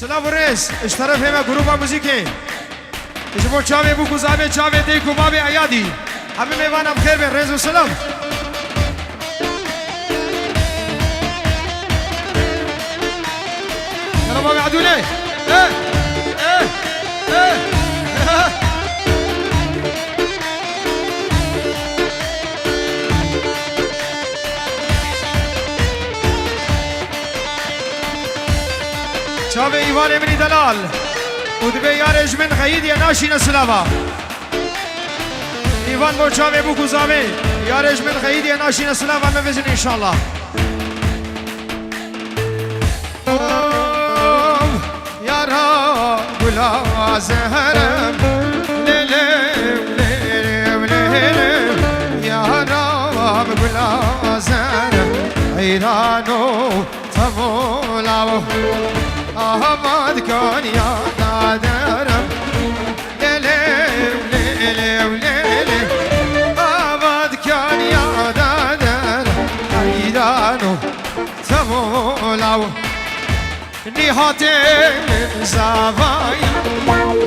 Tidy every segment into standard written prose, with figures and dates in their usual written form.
سلام ورئيس اشترف هما جروبا موسيقي اجبو چاوي بو گزابه چاوي دي کوبابه عيادي همه ميوانا بخير بين رئيس وسلام يلا بابي عدولي ايه ايه ايه شابه ايوان مني دلال ودبي يارج من خيد يا ناشي نسلافا ايوان بو شابه بو كوزامي يارج من خيد يا ناشي نسلافا مفزن ان شاء الله يا رب لا زهرم ليلم ليلم ليلم يا رب لا زهرم عيرانو تمولاو أحمد كان يا نادرم ليلم ليلم ليلم أحمد كان يا نادرم عيدانو تمولاو نهاتم زوايا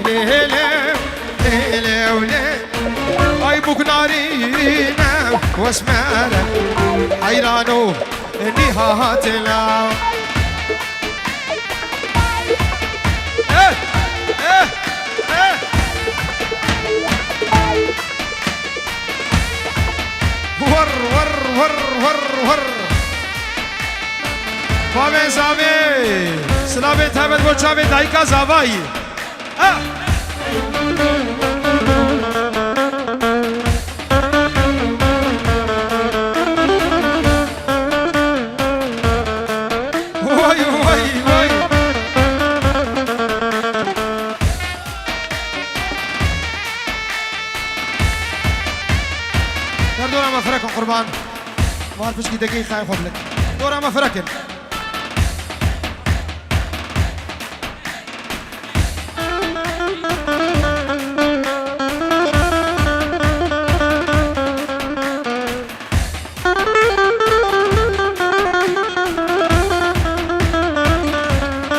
ليلم ليلم ليلم أي بكنارينا واسمارا حيرانو نهاتنا ور ور ور ور ور فامه زاوی سلامت همت بچاوی دایکا زاوایی وای وای وای دورا ما فرقن قربان ما عرفش كي دقيقة خايف لك دورا ما فرقن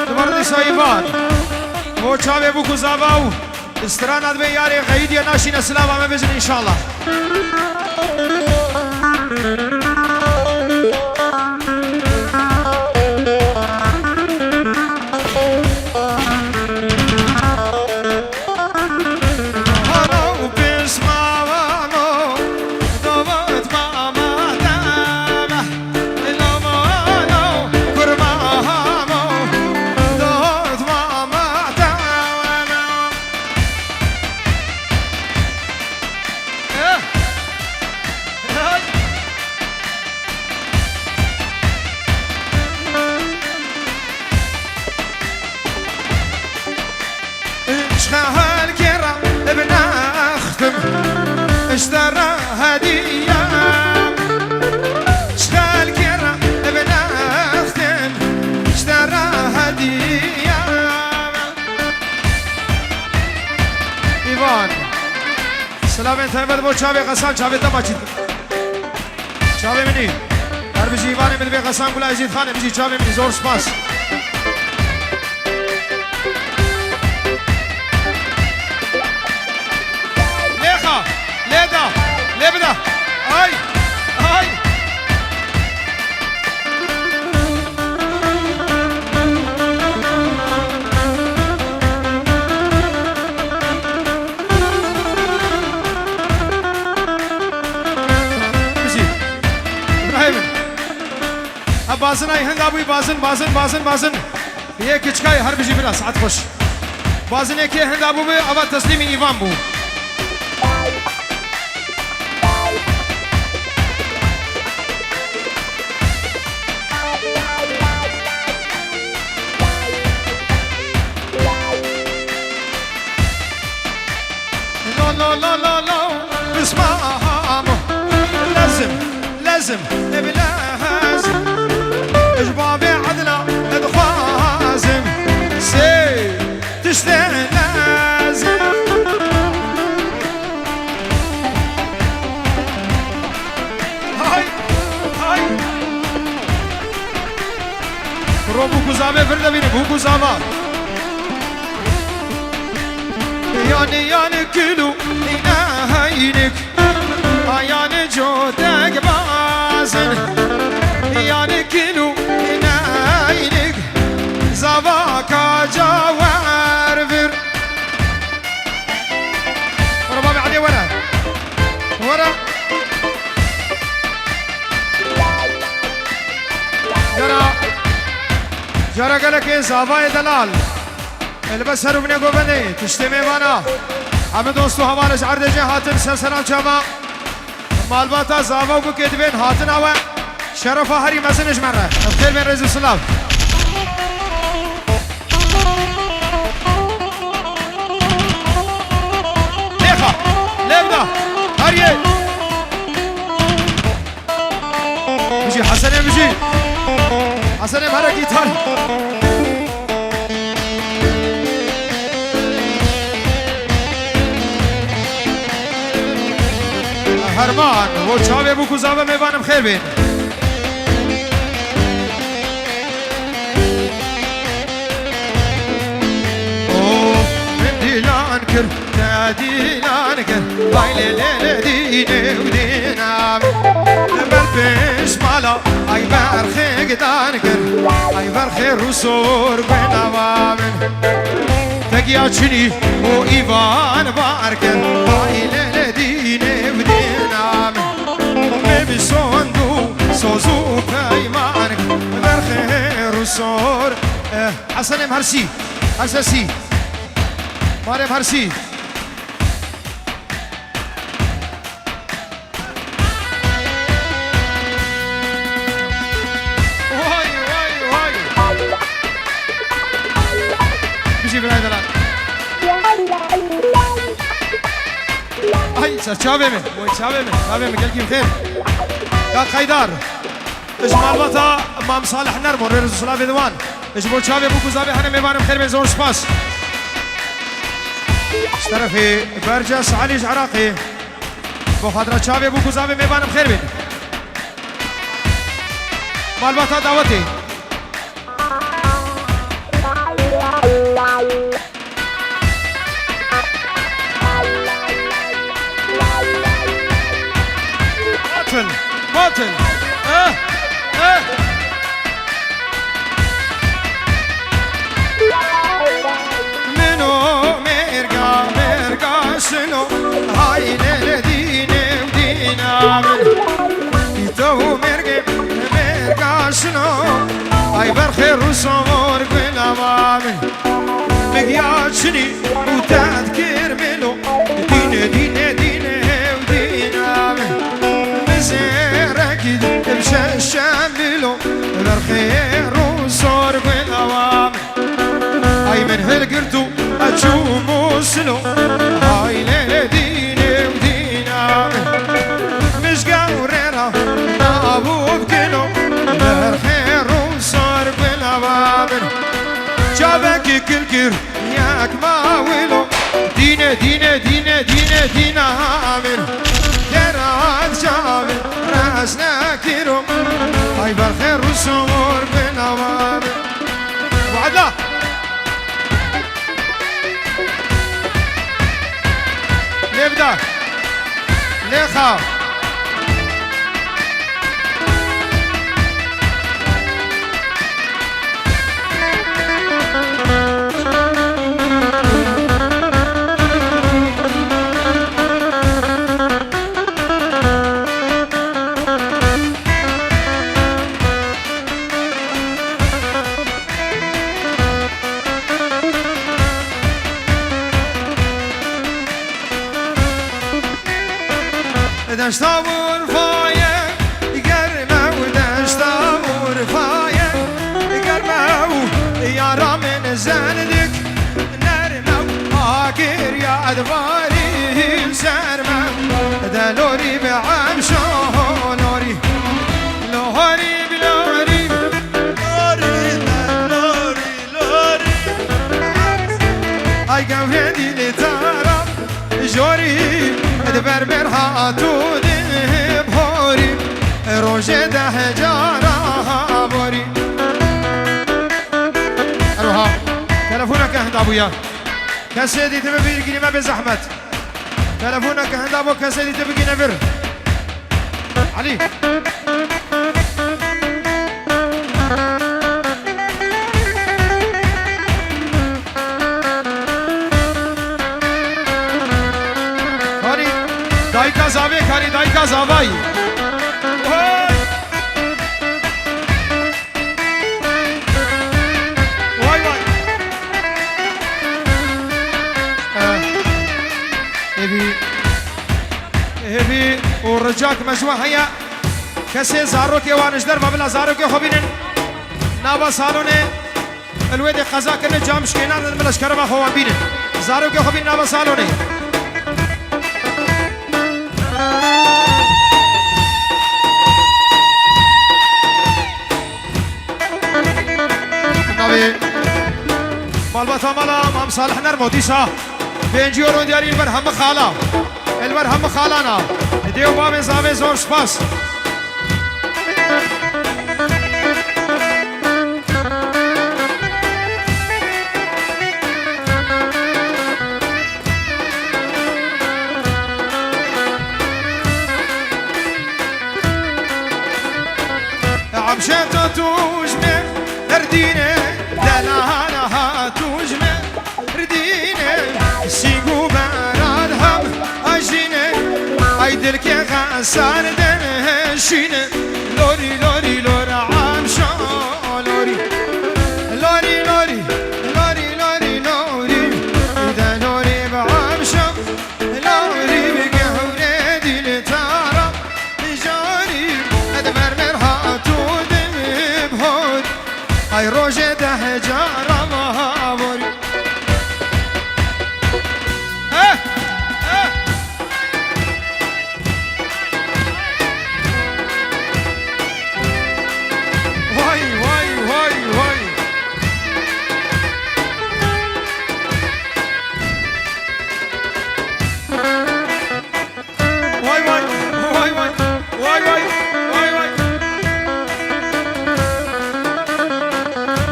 دمردي سايبان هو چاوه بو كوزاواو استرانات به یاری قید یا ناشین اسلام همه بزن انشاءالله اشترى هدية اشتغل كرة ابن اختم اشترى هدية ايوان سلام انت هبت بو چاوه قسم چاوه تماچید چاوه منی هر بجی ایوان من به قسم گل عزیز خانه بجی چاوه منی زور سپاس ليدا ليبدا هاي هاي بزي ابراهيم بازن اي هند ابوي بازن بازن بازن بازن هي كچكاي هر بجي بلا ساعت خوش بازن كي هند ابوي ابا تسليم ايوان بو لا لا لا لا اسمعهم لازم لازم بلازم اجبابي عدنا ادخازم سي تشتاق لازم هاي هاي رو بو گزاوه فرد بینه بو گزاوه يعني يعني كلو هينك يعني جودك بازن يعني كلو هينك زباكا جوار فر ورا بابي علي ورا ورا جرا قالك ايه زافاي دلال البس هرو من قوبني تشتمي بانا عم دوستو هوالج عرض جهاتن سلسلام شما مالباتا زافا وبكيت بين هاتن هوا شرفا هري مسنج مرة بخير بين رئيس السلام ليخا ليبدا هري بيجي حسن بيجي حسن بهرا جيتار هرمان و چاوه بو کوزاوه میوانم خیر بین اوه من دیلان کر دیلان کر بایل لیل دینه و دینام بر پیش مالا ای برخی گدان کر ای برخی روسور بنوامن تگیا چنی و ایوان بار کر بایل لیل دینه و دینام بسوندو سوزو پیمانک در خیر و سور حسن مرسی اساسی ماره مرسی وای وای وای بشی برای دلال ay çarçave mi? Oy çave mi? Çave mi? Gel kim خير يا خيدار اجمال بطا امام صالح نرمو رئيس الصلاة دوان اجمال çave bu kuzabe hani mevanım خير من زور سباس اشترفي برجس علي العراقي بخاطر çave bu kuzabe mevanım خير بين مال بطا دعوتي باطل منو مرقا شنو هاي للديني ودينا من تو مرقا شنو هاي برخير وصور بلا مامن مقيا شني وتذكر ملو ديني ديني ديني ودينا من زيرك تمشى الشاملو بالخير وصور بالأوام هاي من هالقرتو أتشومو سلو هاي لديني ودينا مش قورينا نابو بكلو بالخير وصور بالأوام جابك كل كر ياك ما ولو دينا دينا دينا دينا دينا عامل كرات شامل راسنا كيرو هاي بالخير والسرور بالأوامر وعد لا نبدأ ليخا دشتا ورفاية قرمة ودشتا ورفاية قرمة يارا من زندك نرمة آقر يا أدباري سرمة دلوري بعمشو لوري لوري بلوري لوري لوري لوري أي قوهدي لتارا جوري دبر هاتو بهوري روجه ده جارا بوري اروها تلفونك اهد ابويا کسی دیده ببین گیریم به زحمت تلفونك هندا بو کسی دیده بگی نبر علی کاری دایکا زاوی کاری دایکا زاوی هبي ورجاك مجموعة هيا كسي زاروك وانش در بابلا زاروك خبينن نابا سالوني الويد قزاك اللي جامش كينان الملش كرما خوان بينن زاروك خبين نابا سالوني نابي بالبطا مالا مام صالح نرموديسا بينجي ورون دياري البرهم خالا البرهم خالانا دیو باب زاوی زور سپاس عبشت توجمه اردينه دلالها توجمه اردينه سيقو برادهم اجينه ايدل كي غسان دهشين لوري لوري لورا عمشا لوري لوري لوري لوري لوري لوري اذا لوري بعمشا لوري بقهوري دي تارا جاري ادمر مرهاتو دبهور اي روجه ده جارا مهابوري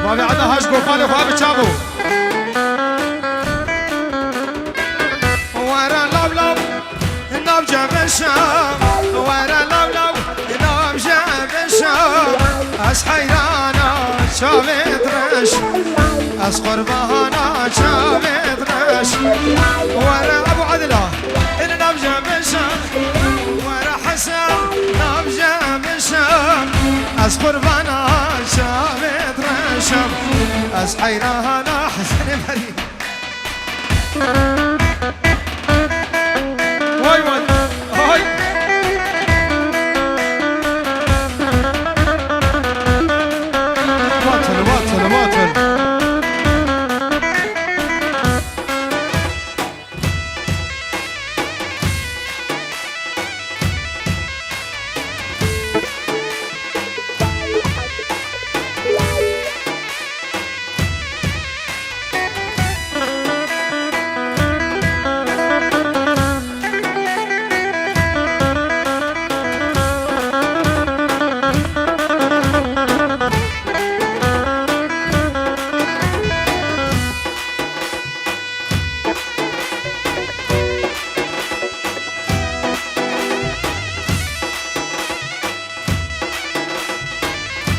بابي عدا هاش قوفالي وفابي تشابو ورا لو لو ناب جابشا ورا لو لو ناب جابشا اس حيرانا شابت رش اس قربانا شابت رش ورا ابو عدلة ناب جابشا ورا حسن ناب جابشا اس قربانا شابت رشم از حيرانا حسن مريم واي واي هاي باطل باطل باطل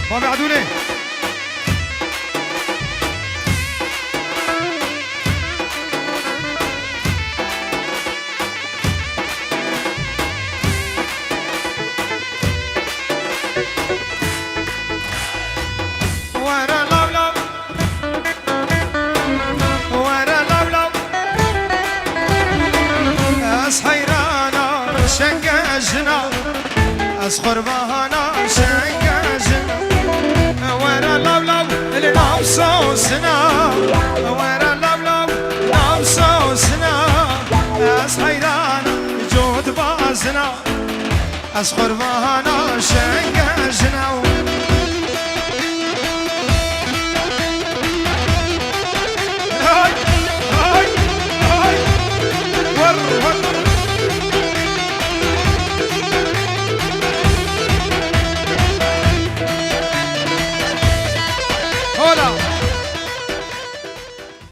بابي عدولي ورا لو لو ورا لو لو اس حيرانا شنقجنا اس قربانا شنقجنا ورا لو لو النام صوصنا ورا لو لو النام صوصنا اس حيرانا جود بازنا اس قربانا شنقجنا